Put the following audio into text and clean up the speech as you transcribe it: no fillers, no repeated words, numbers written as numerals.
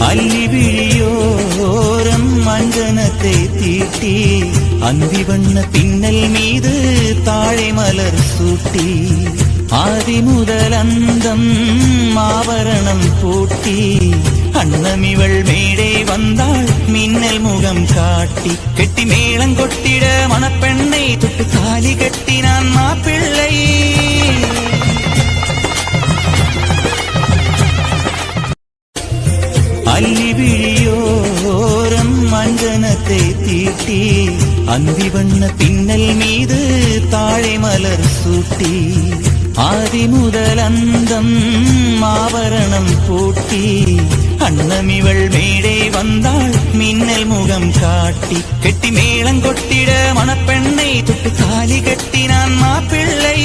அல்லிவிழியோரம் மஞ்சனத்தை தீட்டி அந்திவண்ண பின்னல் மீது தாழை மலர் சூட்டி ஆதி முதல் அந்தம் ஆபரணம் பூட்டி அன்னமிவள் மேடை வந்தாள் மின்னல் முகம் காட்டி கெட்டி மேளங்கொட்டிட மணப்பெண்ணை தொட்டு தாலி கட்டினான் மாப்பிள்ளை. அல்லிவிழியோரம் மஞ்சனத்தை தீட்டி அந்திவண்ண பின்னல் மீது தாழை மலர் சூட்டி ஆதி முதல் அந்தம் ஆபரணம் பூட்டி அன்னமிவள் மேடை வந்தாள் மின்னல் முகம் காட்டி கெட்டி மேளங்கொட்டிட மணப்பெண்ணை தொட்டு தாலி கட்டினான் மாப்பிள்ளை.